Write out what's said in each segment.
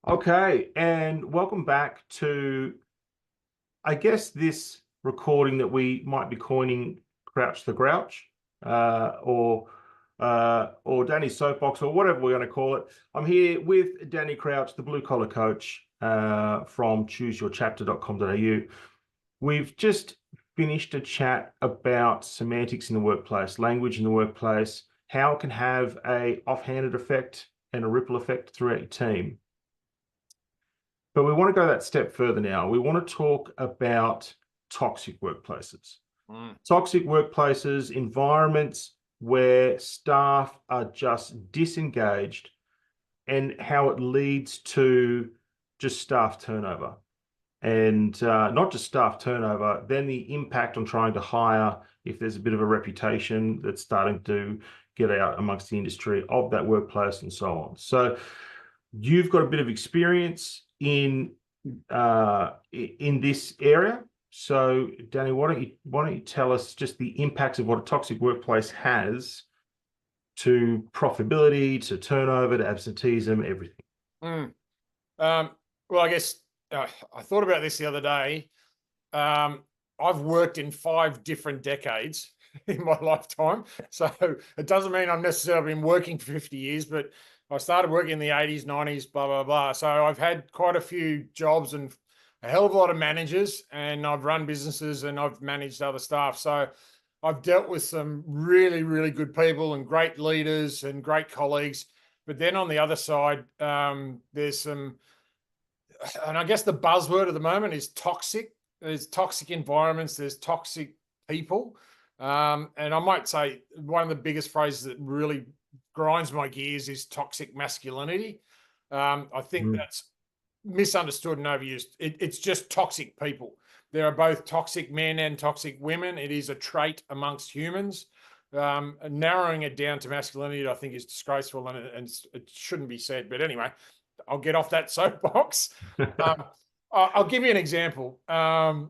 Okay, and welcome back to, I guess, this recording that we might be coining Crouch the Grouch, or Danny's Soapbox, or whatever we're going to call it. I'm here with Danny Crouch, the blue collar coach from chooseyourchapter.com.au. We've just finished a chat about semantics in the workplace, language in the workplace, how it can have a offhanded effect and a ripple effect throughout your team. But we want to go that step further now. We want to talk about toxic workplaces. Toxic workplaces, environments where staff are just disengaged, and how it leads to just staff turnover. And not just staff turnover, then the impact on trying to hire, if there's a bit of a reputation that's starting to get out amongst the industry of that workplace and so on. So you've got a bit of experience in this area. So, Danny, why don't you tell us just the impacts of what a toxic workplace has to profitability, to turnover, to absenteeism, everything. Well, I guess I thought about this the other day. I've worked in 5 different decades in my lifetime. So it doesn't mean I've necessarily been working for 50 years, but I started working in the 80s, 90s, blah, blah, blah. So I've had quite a few jobs and a hell of a lot of managers, and I've run businesses and I've managed other staff. So I've dealt with some really, really good people and great leaders and great colleagues. But then on the other side, there's some, and I guess the buzzword at the moment is toxic. There's toxic environments, there's toxic people. And I might say one of the biggest phrases that really grinds my gears is toxic masculinity. I think that's misunderstood and overused. It's just toxic people. There are both toxic men and toxic women. It is a trait amongst humans. Narrowing it down to masculinity, I think, is disgraceful, and it shouldn't be said. But anyway, I'll get off that soapbox. I'll give you an example. I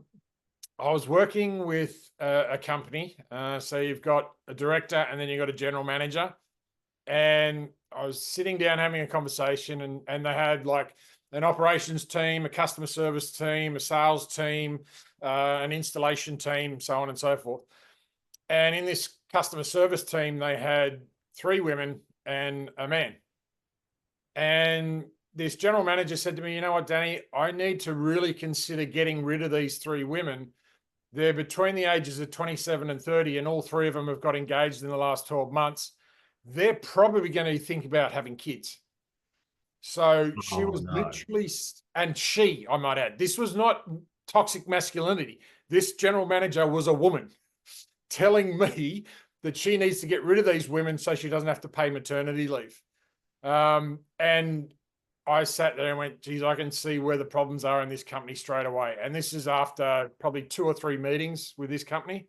was working with a company. So you've got a director and then you've got a general manager. And I was sitting down having a conversation, and they had like an operations team, a customer service team, a sales team, an installation team, so on and so forth. And in this customer service team, they had 3 women and a man. And this general manager said to me, "You know what, Danny, I need to really consider getting rid of these 3 women. They're between the ages of 27 and 30, and all 3 of them have got engaged in the last 12 months. They're probably going to think about having kids." So she Oh, was no. literally, and she, I might add, this was not toxic masculinity. This general manager was a woman telling me that she needs to get rid of these women so she doesn't have to pay maternity leave. And I sat there and went, geez, I can see where the problems are in this company straight away. And this is after probably 2 or 3 meetings with this company.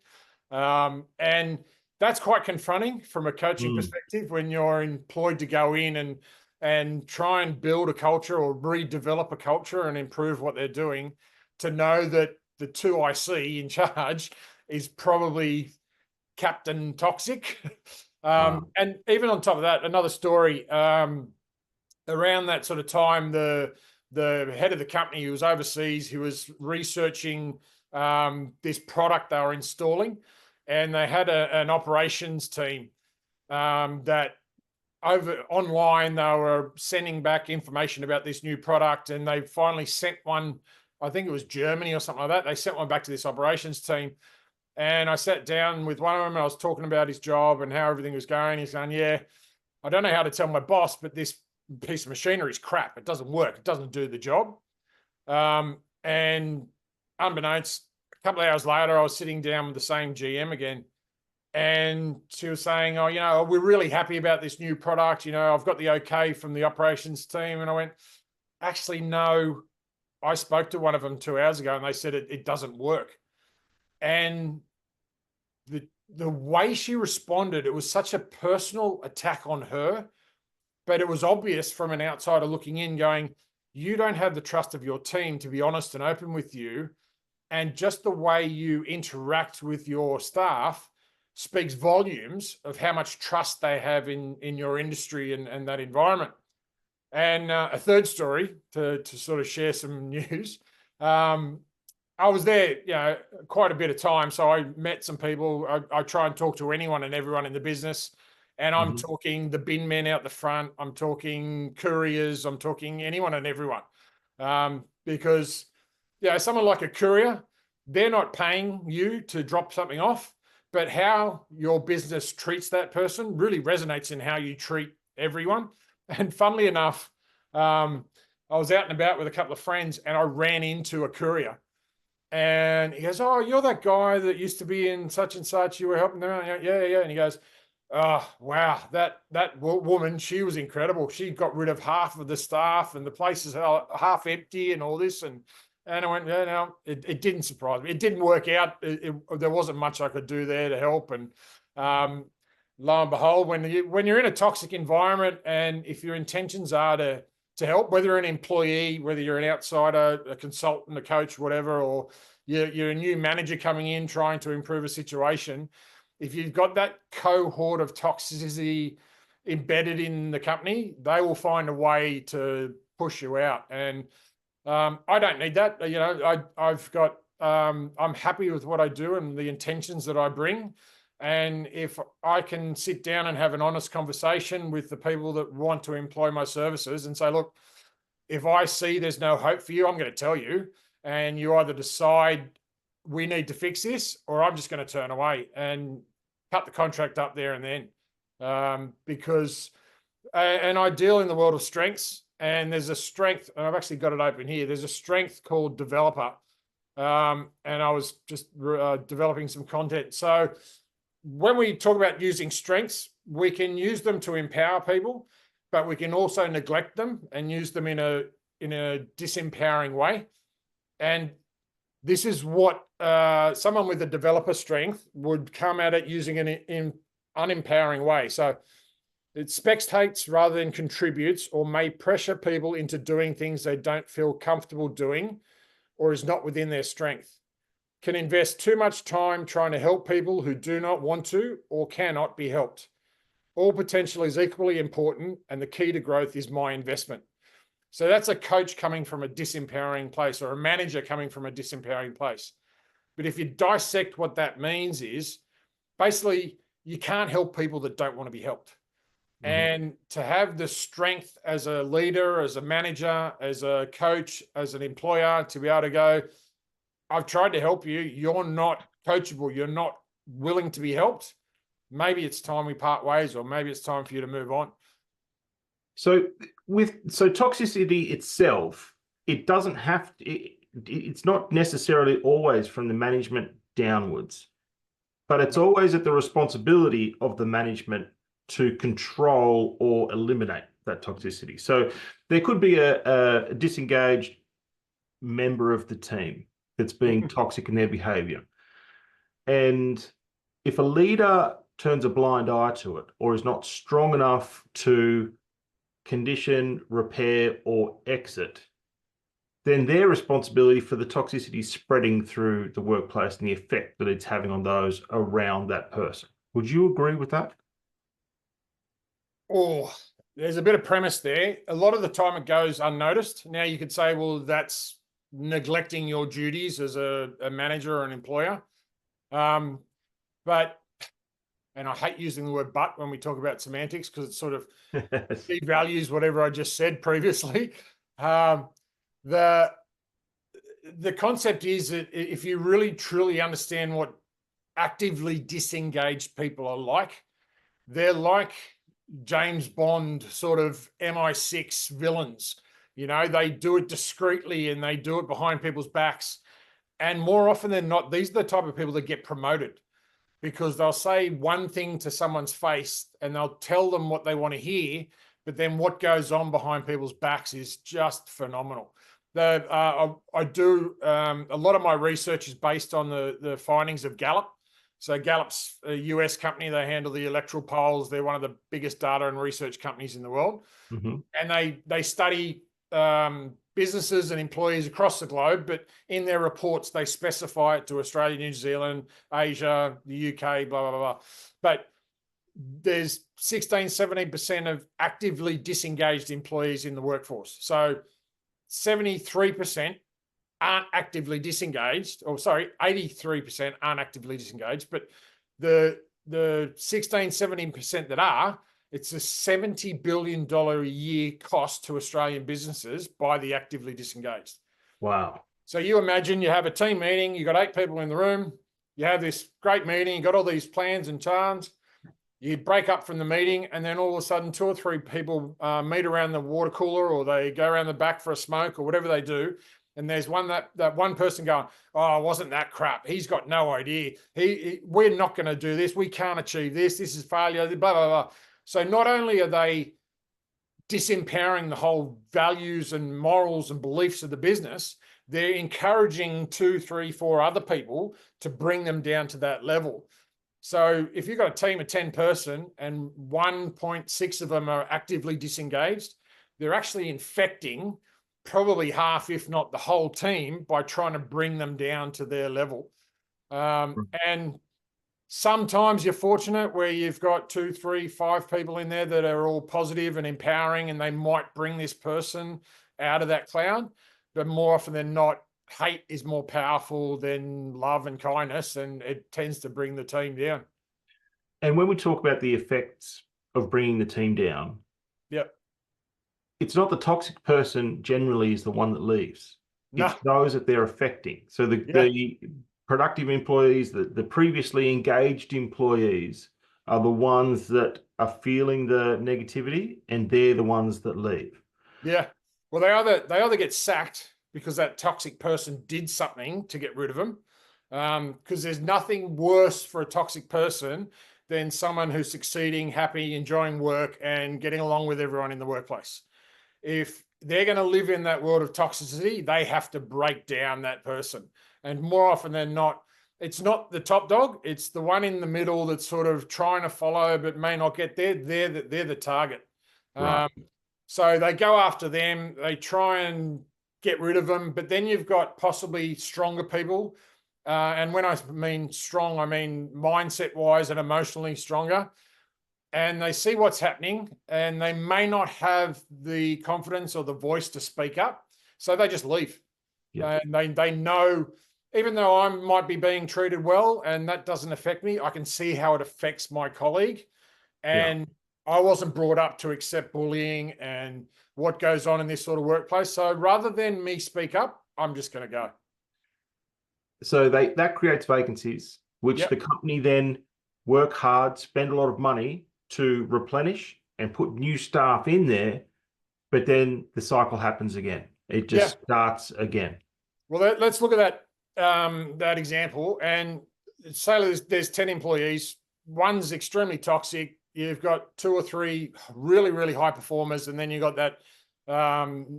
And that's quite confronting from a coaching perspective when you're employed to go in and try and build a culture or redevelop a culture and improve what they're doing, to know that the 2 I see in charge is probably Captain Toxic. And even on top of that, another story, around that sort of time, the head of the company, who was overseas, he was researching this product they were installing, and they had an operations team that over online, they were sending back information about this new product, and they finally sent one, I think it was Germany or something like that. They sent one back to this operations team. And I sat down with one of them, and I was talking about his job and how everything was going. He's going, "Yeah, I don't know how to tell my boss, but this piece of machinery is crap. It doesn't work. It doesn't do the job." And unbeknownst, a couple of hours later, I was sitting down with the same GM again. And she was saying, "Oh, we're really happy about this new product. I've got the okay from the operations team." And I went, "Actually, no, I spoke to one of them 2 hours ago and they said it doesn't work." And the way she responded, it was such a personal attack on her, but it was obvious from an outsider looking in, going, "You don't have the trust of your team to be honest and open with you. And just the way you interact with your staff speaks volumes of how much trust they have in your industry and that environment." And a third story to sort of share some news. I was there, quite a bit of time. So I met some people. I try and talk to anyone and everyone in the business. And I'm Mhm. talking the bin men out the front. I'm talking couriers. I'm talking anyone and everyone. Because, someone like a courier, they're not paying you to drop something off, but how your business treats that person really resonates in how you treat everyone. And funnily enough, I was out and about with a couple of friends and I ran into a courier. And he goes, "Oh, you're that guy that used to be in such and such. You were helping them out." Yeah, yeah. And he goes, "Oh, wow, that woman, she was incredible. She got rid of half of the staff, and the place is half empty, and all this." And I went, "Yeah, no, it didn't surprise me. It didn't work out. There wasn't much I could do there to help." And lo and behold, when you're in a toxic environment, and if your intentions are to help, whether you're an employee, whether you're an outsider, a consultant, a coach, whatever, or you're a new manager coming in trying to improve a situation, if you've got that cohort of toxicity embedded in the company, they will find a way to push you out. And I don't need that. I've got, I'm happy with what I do and the intentions that I bring. And if I can sit down and have an honest conversation with the people that want to employ my services and say, "Look, if I see there's no hope for you, I'm going to tell you, and you either decide we need to fix this, or I'm just going to turn away and cut the contract up there and then." Because, and I deal in the world of strengths, and there's a strength, and I've actually got it open here. There's a strength called developer. And I was just developing some content. So when we talk about using strengths, we can use them to empower people, but we can also neglect them and use them in a disempowering way. And this is what someone with a developer strength would come at it using an unempowering way. So it spectates rather than contributes, or may pressure people into doing things they don't feel comfortable doing or is not within their strength. Can invest too much time trying to help people who do not want to or cannot be helped. All potential is equally important, and the key to growth is my investment. So that's a coach coming from a disempowering place, or a manager coming from a disempowering place. But if you dissect what that means, is basically you can't help people that don't want to be helped. Mhm. And to have the strength as a leader, as a manager, as a coach, as an employer, to be able to go, "I've tried to help you. You're not coachable. You're not willing to be helped. Maybe it's time we part ways, or maybe it's time for you to move on." So toxicity itself, it doesn't have to, it's not necessarily always from the management downwards, but it's always at the responsibility of the management to control or eliminate that toxicity. So there could be a disengaged member of the team that's being toxic in their behavior. And if a leader turns a blind eye to it, or is not strong enough to condition, repair, or exit, then their responsibility for the toxicity spreading through the workplace and the effect that it's having on those around that person. Would you agree with that? Oh, there's a bit of premise there. A lot of the time it goes unnoticed. Now you could say, well, that's neglecting your duties as a manager or an employer. But, and I hate using the word "but" when we talk about semantics, because it sort of devalues whatever I just said previously. The concept is that if you really truly understand what actively disengaged people are like, they're like James Bond sort of MI6 villains. They do it discreetly and they do it behind people's backs. And more often than not, these are the type of people that get promoted, because they'll say one thing to someone's face and they'll tell them what they want to hear, but then what goes on behind people's backs is just phenomenal. I do a lot of my research is based on the findings of Gallup. So Gallup's a US company. They handle the electoral polls. They're one of the biggest data and research companies in the world. Mm-hmm. And they study businesses and employees across the globe, but in their reports, they specify it to Australia, New Zealand, Asia, the UK, blah, blah, blah. But there's 16, 17% of actively disengaged employees in the workforce. So 73% aren't actively disengaged, or sorry, 83% aren't actively disengaged, but the 16, 17% that are, it's a $70 billion a year cost to Australian businesses by the actively disengaged. Wow. So you imagine you have a team meeting, you've got 8 people in the room, you have this great meeting, you've got all these plans and charts, you break up from the meeting, and then all of a sudden 2 or 3 people meet around the water cooler, or they go around the back for a smoke, or whatever they do. And there's one that one person going, oh, wasn't that crap? He's got no idea. We're not going to do this. We can't achieve this. This is failure, blah, blah, blah. So not only are they disempowering the whole values and morals and beliefs of the business, they're encouraging 2, 3, 4 other people to bring them down to that level. So if you've got a team of 10 person and 1.6 of them are actively disengaged, they're actually infecting probably half, if not the whole team, by trying to bring them down to their level. And sometimes you're fortunate where you've got 2, 3, 5 people in there that are all positive and empowering, and they might bring this person out of that cloud. But more often than not, hate is more powerful than love and kindness, and it tends to bring the team down. And when we talk about the effects of bringing the team down, yep, it's not the toxic person generally is the one that leaves. No. It's those that they're affecting. So the productive employees, the previously engaged employees are the ones that are feeling the negativity, and they're the ones that leave. Yeah. Well, they either get sacked because that toxic person did something to get rid of them. Because there's nothing worse for a toxic person than someone who's succeeding, happy, enjoying work, and getting along with everyone in the workplace. If they're going to live in that world of toxicity, they have to break down that person. And more often than not, it's not the top dog. It's the one in the middle that's sort of trying to follow but may not get there. They're the target. Right. So they go after them. They try and get rid of them. But then you've got possibly stronger people. And when I mean strong, I mean mindset-wise and emotionally stronger. And they see what's happening, and they may not have the confidence or the voice to speak up. So they just leave. Yeah. And they know, even though I might be being treated well and that doesn't affect me, I can see how it affects my colleague. And I wasn't brought up to accept bullying and what goes on in this sort of workplace. So rather than me speak up, I'm just going to go. So that creates vacancies, which the company then work hard, spend a lot of money to replenish and put new staff in there, but then the cycle happens again. It just starts again. Well, let's look at that example. And say there's 10 employees. One's extremely toxic. You've got 2 or 3 really, really high performers, and then you've got that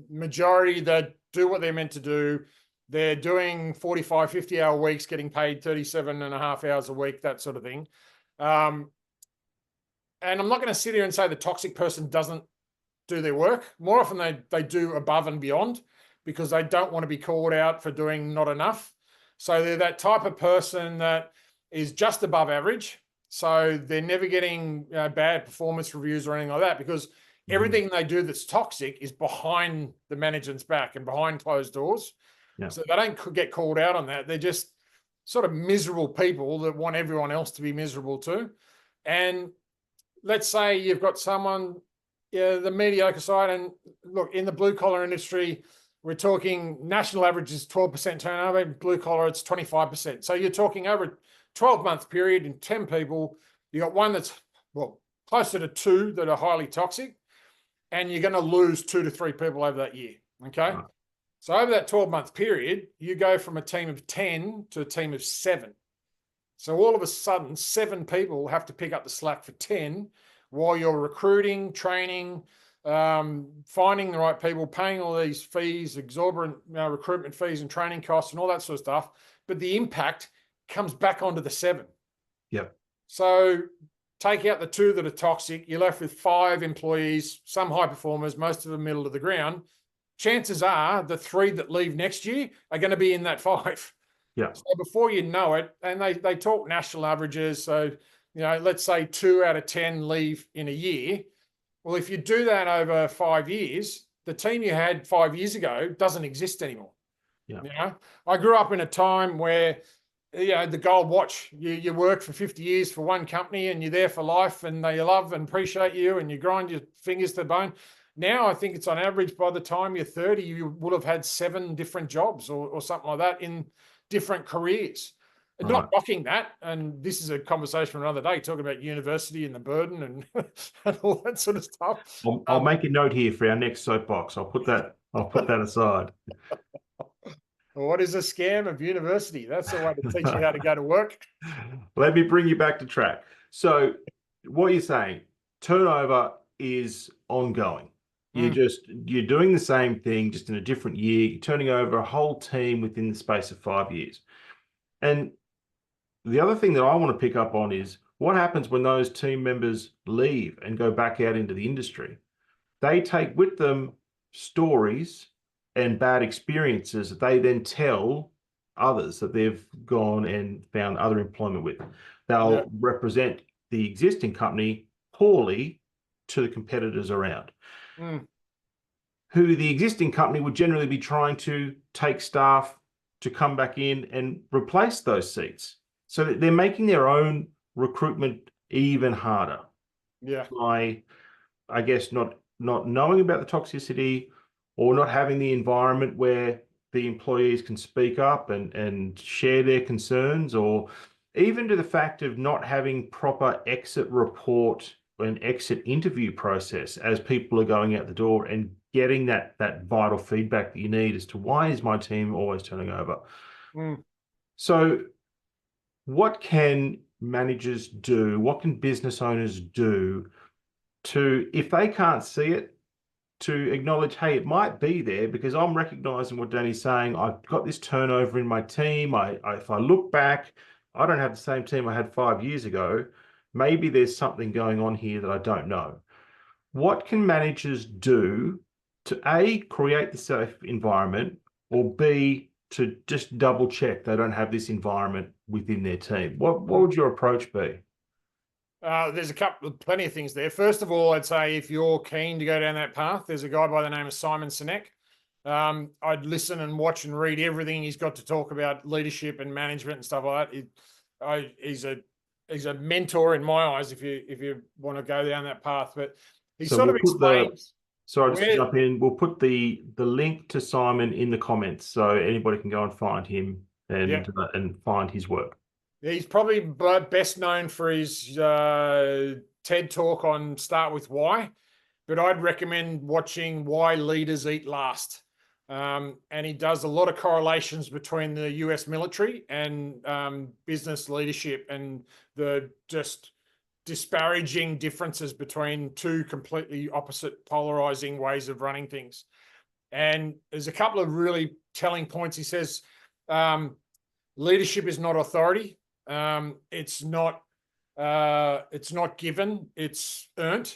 majority that do what they're meant to do. They're doing 45, 50-hour weeks, getting paid 37 and a half hours a week, that sort of thing. And I'm not going to sit here and say the toxic person doesn't do their work. More often they do above and beyond, because they don't want to be called out for doing not enough. So they're that type of person that is just above average. So they're never getting bad performance reviews or anything like that, because everything they do that's toxic is behind the management's back and behind closed doors. Yeah. So they don't get called out on that. They're just sort of miserable people that want everyone else to be miserable too. And let's say you've got someone, the mediocre side, and look, in the blue collar industry, we're talking national average is 12% turnover. In blue collar, it's 25%. So you're talking over a 12-month period in 10 people, you got one that's, well, closer to 2 that are highly toxic, and you're going to lose 2 to 3 people over that year. Okay. Right. So over that 12-month period, you go from a team of 10 to a team of 7. So all of a sudden, 7 people have to pick up the slack for 10 while you're recruiting, training, finding the right people, paying all these fees, exorbitant recruitment fees and training costs and all that sort of stuff. But the impact comes back onto the 7. Yep. So take out the 2 that are toxic, you're left with 5 employees, some high performers, most of them middle of the ground. Chances are the 3 that leave next year are going to be in that 5. Yeah. So before you know it, and they talk national averages. So, let's say 2 out of 10 leave in a year. Well, if you do that over 5 years, the team you had 5 years ago doesn't exist anymore. Yeah. I grew up in a time where, the gold watch, you work for 50 years for one company and you're there for life and they love and appreciate you and you grind your fingers to the bone. Now I think it's on average by the time you're 30, you would have had 7 different jobs or something like that in different careers. And not knocking that, and this is a conversation for another day, talking about university and the burden and, and all that sort of stuff. I'll make a note here for our next soapbox. I'll put that aside. What is a scam of university? That's the way to teach you how to go to work. Let me bring you back to track. So what you're saying, turnover is ongoing. You're doing the same thing, just in a different year. You're turning over a whole team within the space of 5 years. And the other thing that I want to pick up on is what happens when those team members leave and go back out into the industry. They take with them stories and bad experiences that they then tell others that they've gone and found other employment with. They'll represent the existing company poorly to the competitors around, who the existing company would generally be trying to take staff to come back in and replace those seats. So that they're making their own recruitment even harder. By, I guess, not knowing about the toxicity or not having the environment where the employees can speak up and share their concerns, or even to the fact of not having proper exit report and exit interview process as people are going out the door and getting that vital feedback that you need as to why is my team always turning over. So what can managers do? What can business owners do to, if they can't see it, to acknowledge, hey, it might be there because I'm recognizing what Danny's saying. I've got this turnover in my team. If I look back, I don't have the same team I had 5 years ago. Maybe there's something going on here that I don't know. What can managers do to A, create the safe environment, or B, to just double check they don't have this environment within their team? What would your approach be? There's plenty of things there. First of all, I'd say if you're keen to go down that path, there's a guy by the name of Simon Sinek. I'd listen and watch and read everything he's got to talk about leadership and management and stuff like that. He's a mentor in my eyes if you want to go down that path. But he sort of explains. Sorry, just to jump in. We'll put the link to Simon in the comments so anybody can go and find him and find his work. He's probably best known for his TED talk on Start With Why, but I'd recommend watching Why Leaders Eat Last. And he does a lot of correlations between the US military and business leadership and the just disparaging differences between two completely opposite polarizing ways of running things. And there's a couple of really telling points. He says, leadership is not authority. It's not given, it's earned.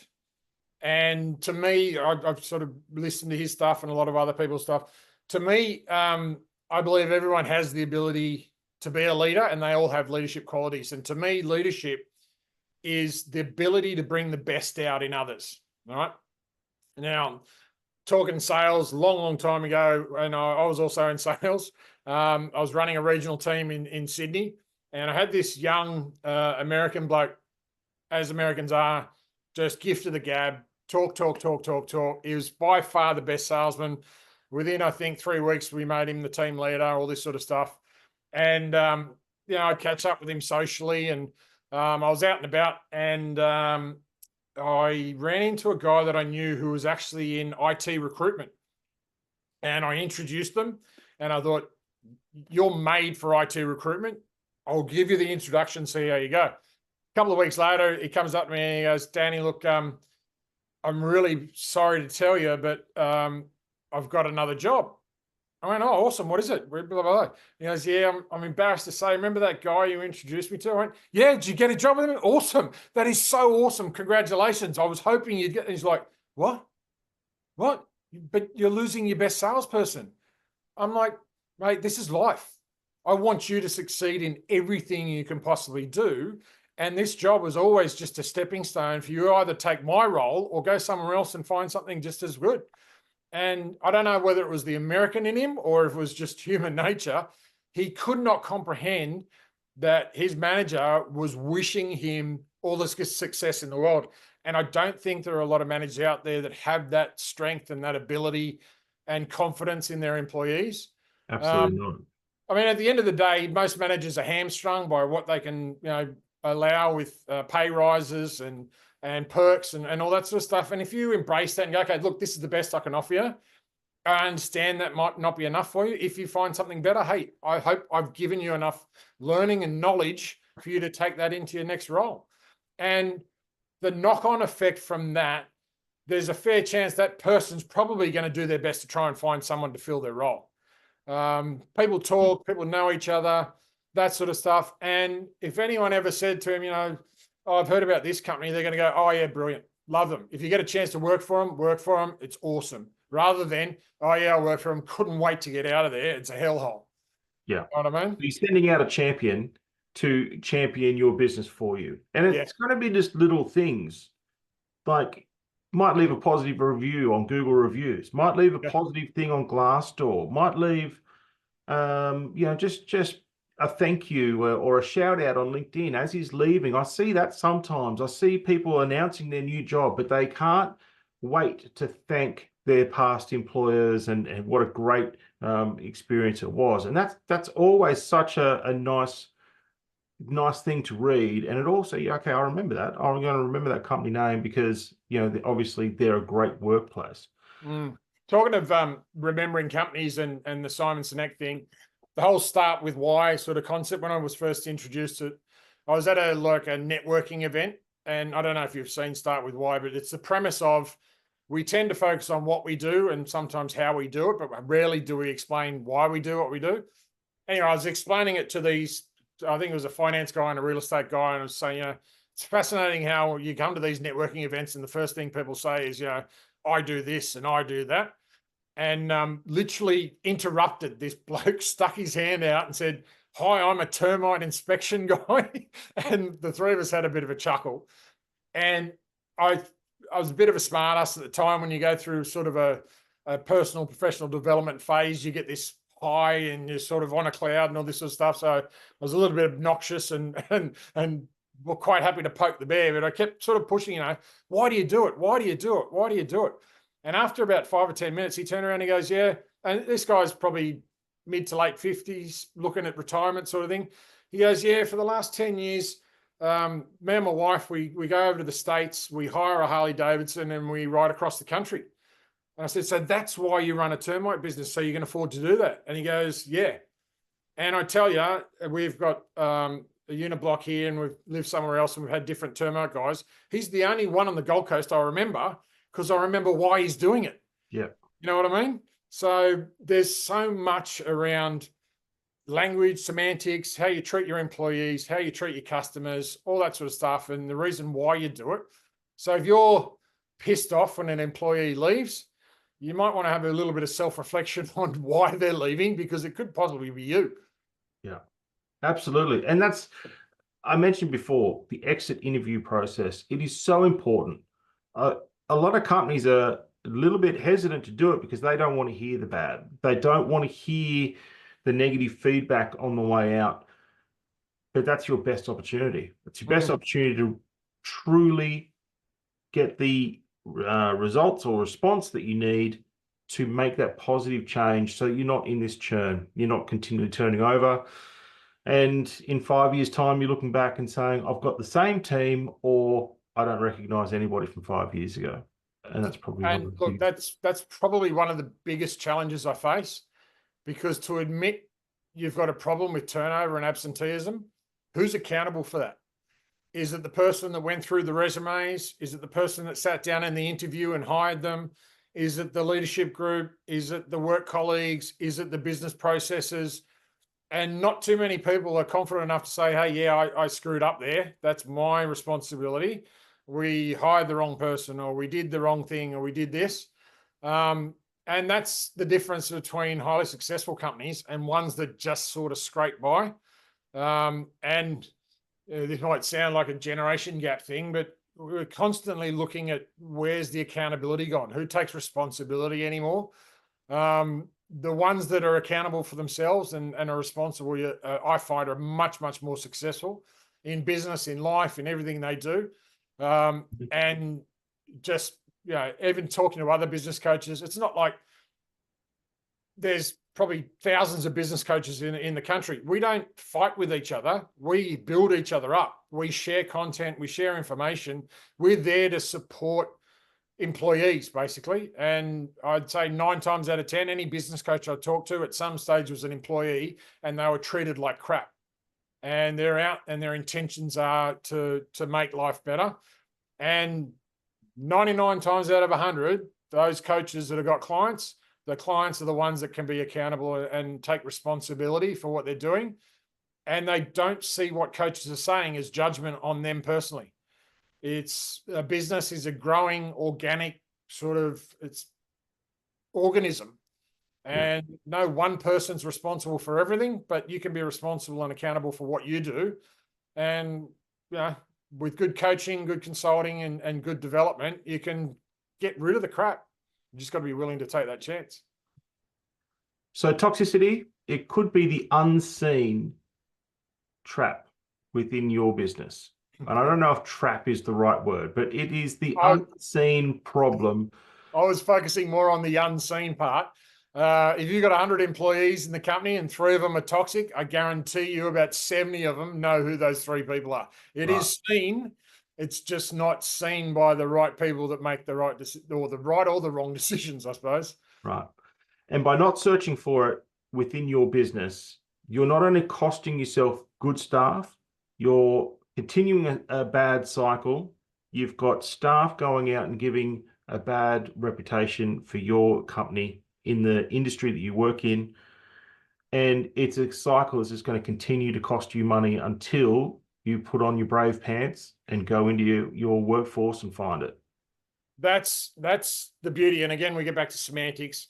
And to me, I've sort of listened to his stuff and a lot of other people's stuff. To me, I believe everyone has the ability to be a leader and they all have leadership qualities. And to me, leadership is the ability to bring the best out in others. All right. Now, talking sales, long time ago, and I was also in sales. I was running a regional team in Sydney, and I had this young American bloke, as Americans are, just gift of the gab, talk. He was by far the best salesman. Within, I think, 3 weeks, we made him the team leader, all this sort of stuff. And, I'd catch up with him socially, and I was out and about, and I ran into a guy that I knew who was actually in IT recruitment. And I introduced them, and I thought, you're made for IT recruitment. I'll give you the introduction, see how you go. A couple of weeks later, he comes up to me and he goes, Danny, look, I'm really sorry to tell you, but I've got another job. I went, oh, awesome. What is it? Blah, blah, blah. He goes, yeah, I'm embarrassed to say, remember that guy you introduced me to? I went, yeah, did you get a job with him? Awesome. That is so awesome. Congratulations. I was hoping you'd get, and he's like, what? But you're losing your best salesperson. I'm like, mate, this is life. I want you to succeed in everything you can possibly do. And this job was always just a stepping stone for you to either take my role or go somewhere else and find something just as good. And I don't know whether it was the American in him or if it was just human nature. He could not comprehend that his manager was wishing him all the success in the world. And I don't think there are a lot of managers out there that have that strength and that ability and confidence in their employees. Absolutely not. I mean, at the end of the day, most managers are hamstrung by what they can, allow with pay rises and perks and all that sort of stuff. And if you embrace that and go, okay, look, this is the best I can offer you, I understand that might not be enough for you. If you find something better, hey, I hope I've given you enough learning and knowledge for you to take that into your next role. And the knock-on effect from that, there's a fair chance that person's probably going to do their best to try and find someone to fill their role. People talk, people know each other, that sort of stuff. And if anyone ever said to him, oh, I've heard about this company, they're going to go, oh yeah, brilliant, love them. If you get a chance to work for them, it's awesome. Rather than, oh yeah, I work for them, couldn't wait to get out of there. It's a hellhole. Yeah. You know what I mean? You're sending out a champion to champion your business for you. And it's going to be just little things like might leave a positive review on Google Reviews, might leave a positive thing on Glassdoor, might leave, just a thank you or a shout out on LinkedIn as he's leaving. I see that sometimes. I see people announcing their new job, but they can't wait to thank their past employers and what a great experience it was. And that's always such a nice thing to read. And it also, okay, I remember that. I'm going to remember that company name because, obviously they're a great workplace. Talking of remembering companies and the Simon Sinek thing, the whole start with why sort of concept, when I was first introduced to it, I was at a networking event. And I don't know if you've seen Start With Why, but it's the premise of we tend to focus on what we do and sometimes how we do it, but rarely do we explain why we do what we do. Anyway, I was explaining it to these, I think it was a finance guy and a real estate guy, and I was saying, it's fascinating how you come to these networking events and the first thing people say is, I do this and I do that. And literally interrupted. This bloke stuck his hand out and said, hi, I'm a termite inspection guy. And the three of us had a bit of a chuckle. And I was a bit of a smart ass at the time. When you go through sort of a personal professional development phase, you get this high and you're sort of on a cloud and all this sort of stuff. So I was a little bit obnoxious and we're quite happy to poke the bear, but I kept sort of pushing, why do you do it? Why do you do it? Why do you do it? And after about 5 or 10 minutes, he turned around and he goes, yeah. And this guy's probably mid to late 50s, looking at retirement sort of thing. He goes, yeah, for the last 10 years, me and my wife, we go over to the States, we hire a Harley Davidson and we ride across the country. And I said, so that's why you run a termite business, so you can afford to do that? And he goes, yeah. And I tell you, we've got a unit block here and we've lived somewhere else and we've had different termite guys. He's the only one on the Gold Coast I remember, because I remember why he's doing it. Yeah. You know what I mean? So there's so much around language, semantics, how you treat your employees, how you treat your customers, all that sort of stuff, and the reason why you do it. So if you're pissed off when an employee leaves, you might want to have a little bit of self-reflection on why they're leaving, because it could possibly be you. Yeah, absolutely. And I mentioned before, the exit interview process. It is so important. A lot of companies are a little bit hesitant to do it because they don't want to hear the bad. They don't want to hear the negative feedback on the way out. But that's your best opportunity. It's your best opportunity to truly get the results or response that you need to make that positive change, so you're not in this churn. You're not continually turning over. And in 5 years' time, you're looking back and saying, I've got the same team, or I don't recognize anybody from 5 years ago. And that's probably that's probably one of the biggest challenges I face, because to admit you've got a problem with turnover and absenteeism, who's accountable for that? Is it the person that went through the resumes? Is it the person that sat down in the interview and hired them? Is it the leadership group? Is it the work colleagues? Is it the business processes? And not too many people are confident enough to say, hey, yeah, I screwed up there. That's my responsibility. We hired the wrong person, or we did the wrong thing, or we did this. And that's the difference between highly successful companies and ones that just sort of scrape by. And this might sound like a generation gap thing, but we're constantly looking at where's the accountability gone? Who takes responsibility anymore? The ones that are accountable for themselves and are responsible, I find, are much, much more successful in business, in life, in everything they do. And just, even talking to other business coaches, it's not like there's probably thousands of business coaches in the country. We don't fight with each other. We build each other up. We share content. We share information. We're there to support employees, basically. And I'd say 9 times out of 10, any business coach I talked to at some stage was an employee, and they were treated like crap. And they're out, and their intentions are to make life better. And 99 times out of 100, those coaches that have got clients, the clients are the ones that can be accountable and take responsibility for what they're doing. And they don't see what coaches are saying as judgment on them personally. It's a business is a growing organic sort of organism. And no one person's responsible for everything, but you can be responsible and accountable for what you do. And with good coaching, good consulting, and good development, you can get rid of the crap. You just got to be willing to take that chance. So toxicity, it could be the unseen trap within your business. And I don't know if trap is the right word, but it is the unseen problem. I was focusing more on the unseen part. If you've got 100 employees in the company and 3 of them are toxic, I guarantee you about 70 of them know who those 3 people are. It is seen. It's just not seen by the right people that make the right or the wrong decisions, I suppose. Right. And by not searching for it within your business, you're not only costing yourself good staff, you're continuing a bad cycle. You've got staff going out and giving a bad reputation for your company in the industry that you work in. And it's a cycle that's just going to continue to cost you money until you put on your brave pants and go into your workforce and find it. That's the beauty. And again, we get back to semantics.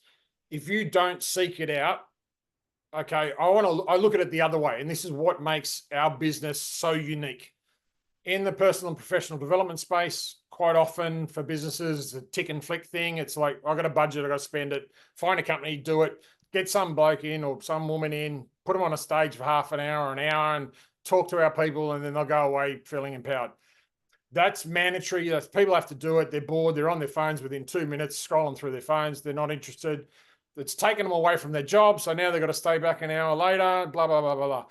If you don't seek it out, okay, I look at it the other way. And this is what makes our business so unique. In the personal and professional development space, quite often for businesses, it's a tick and flick thing. It's like, I've got a budget, I've got to spend it, find a company, do it, get some bloke in or some woman in, put them on a stage for half an hour or an hour and talk to our people, and then they'll go away feeling empowered. That's mandatory. People have to do it. They're bored. They're on their phones within 2 minutes, scrolling through their phones. They're not interested. It's taken them away from their job. So now they've got to stay back an hour later, blah, blah, blah, blah, blah.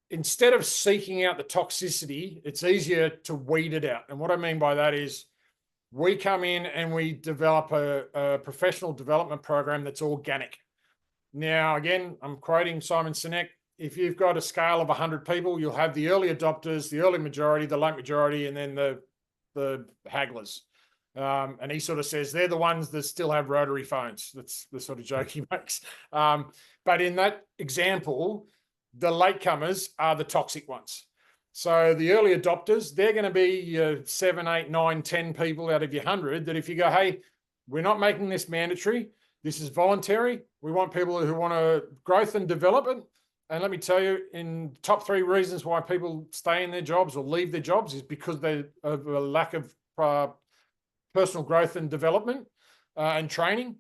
Instead of seeking out the toxicity, it's easier to weed it out. And what I mean by that is we come in and we develop a professional development program that's organic. Now, again, I'm quoting Simon Sinek. If you've got a scale of 100 people, you'll have the early adopters, the early majority, the late majority, and then the hagglers. And he sort of says they're the ones that still have rotary phones. That's the sort of joke he makes. But in that example, the latecomers are the toxic ones. So the early adopters, they're going to be 7, 8, 9, 10 people out of your 100 that if you go, hey, we're not making this mandatory. This is voluntary. We want people who want to growth and development. And let me tell you, in top 3 reasons why people stay in their jobs or leave their jobs is because they have a lack of personal growth and development and training.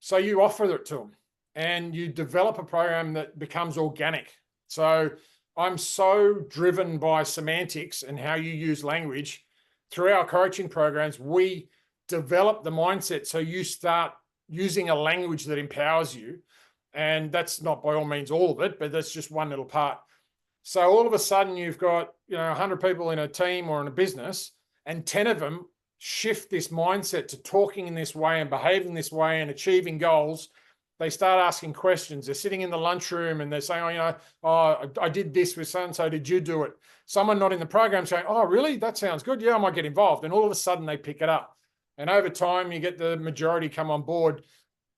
So you offer it to them and you develop a program that becomes organic. So I'm so driven by semantics and how you use language. Through our coaching programs, we develop the mindset so you start using a language that empowers you. And that's not by all means all of it, but that's just one little part. So all of a sudden you've got 100 people in a team or in a business, and 10 of them shift this mindset to talking in this way and behaving this way and achieving goals. They start asking questions. They're sitting in the lunchroom and they're saying, I did this with so-and-so. Did you do it? Someone not in the program saying, oh, really? That sounds good. Yeah, I might get involved. And all of a sudden they pick it up. And over time, you get the majority come on board.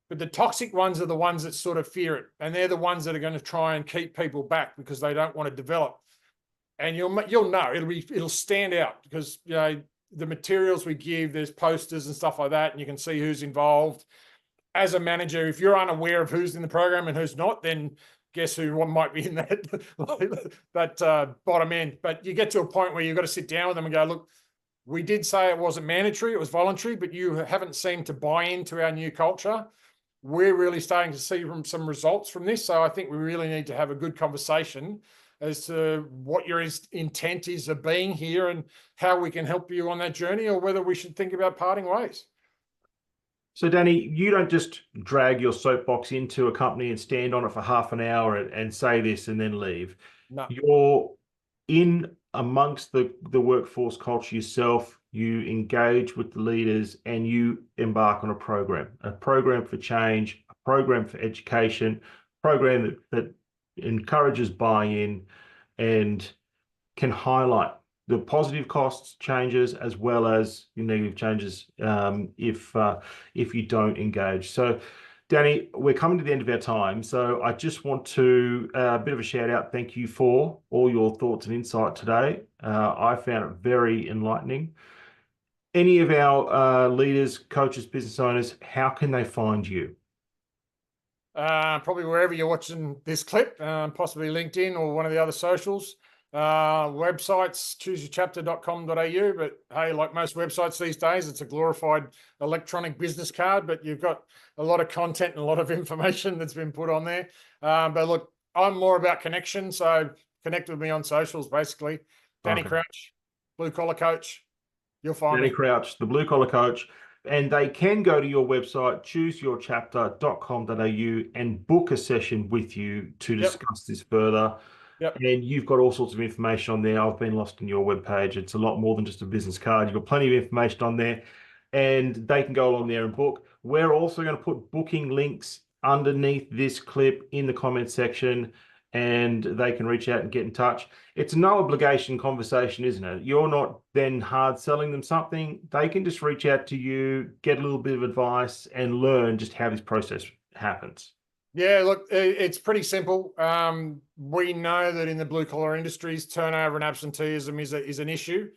But the toxic ones are the ones that sort of fear it. And they're the ones that are going to try and keep people back because they don't want to develop. And you'll know, it'll stand out because, the materials we give, there's posters and stuff like that, and you can see who's involved. As a manager, if you're unaware of who's in the program and who's not, then guess who might be in that bottom end. But you get to a point where you've got to sit down with them and go, look, we did say it wasn't mandatory, it was voluntary, but you haven't seemed to buy into our new culture. We're really starting to see some results from this. So I think we really need to have a good conversation as to what your intent is of being here and how we can help you on that journey, or whether we should think about parting ways. So, Danny, you don't just drag your soapbox into a company and stand on it for half an hour and say this and then leave. No. You're in amongst the workforce culture yourself. You engage with the leaders and you embark on a program for change, a program for education, a program that encourages buy-in and can highlight the positive costs changes as well as the negative changes if you don't engage. So, Danny, we're coming to the end of our time. So I just want to a bit of a shout out. Thank you for all your thoughts and insight today. I found it very enlightening. Any of our leaders, coaches, business owners, how can they find you? Probably wherever you're watching this clip, possibly LinkedIn or one of the other socials. Websites, chooseyourchapter.com.au. But hey, like most websites these days, it's a glorified electronic business card, but you've got a lot of content and a lot of information that's been put on there. But look, I'm more about connection. So connect with me on socials, basically. Danny Crouch, Blue Collar Coach. You'll find Danny me. Crouch, the Blue Collar Coach. And they can go to your website, chooseyourchapter.com.au, and book a session with you to discuss this further. Yep. And you've got all sorts of information on there. I've been lost in your webpage. It's a lot more than just a business card. You've got plenty of information on there, and they can go along there and book. We're also going to put booking links underneath this clip in the comment section, and they can reach out and get in touch. It's a no obligation conversation, isn't it? You're not then hard selling them something. They can just reach out to you, get a little bit of advice, and learn just how this process happens. Yeah, look, it's pretty simple. We know that in the blue collar industries, turnover and absenteeism is an issue.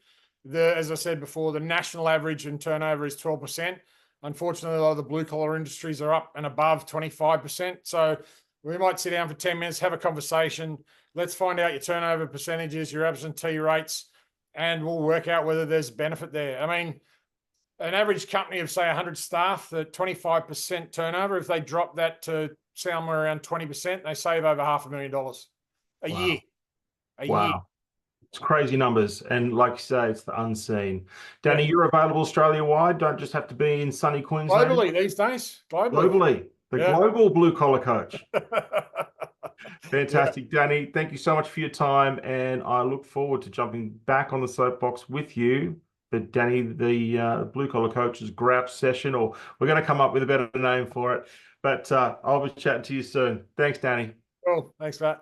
As I said before, the national average in turnover is 12%. Unfortunately, a lot of the blue collar industries are up and above 25%. So we might sit down for 10 minutes, have a conversation. Let's find out your turnover percentages, your absentee rates, and we'll work out whether there's benefit there. I mean, an average company of say 100 staff, the 25% turnover, if they drop that to somewhere around 20%, they save over $500,000 a year. A year. It's crazy numbers. And like you say, it's the unseen. Danny, you're available Australia-wide. Don't just have to be in sunny Queensland. Globally these days. Globally. The global blue collar coach. Fantastic. Danny, thank you so much for your time. And I look forward to jumping back on the soapbox with you. But Danny, the blue collar coach's grouch session, or we're going to come up with a better name for it. But I'll be chatting to you soon. Thanks, Danny. Cool. Thanks, Matt.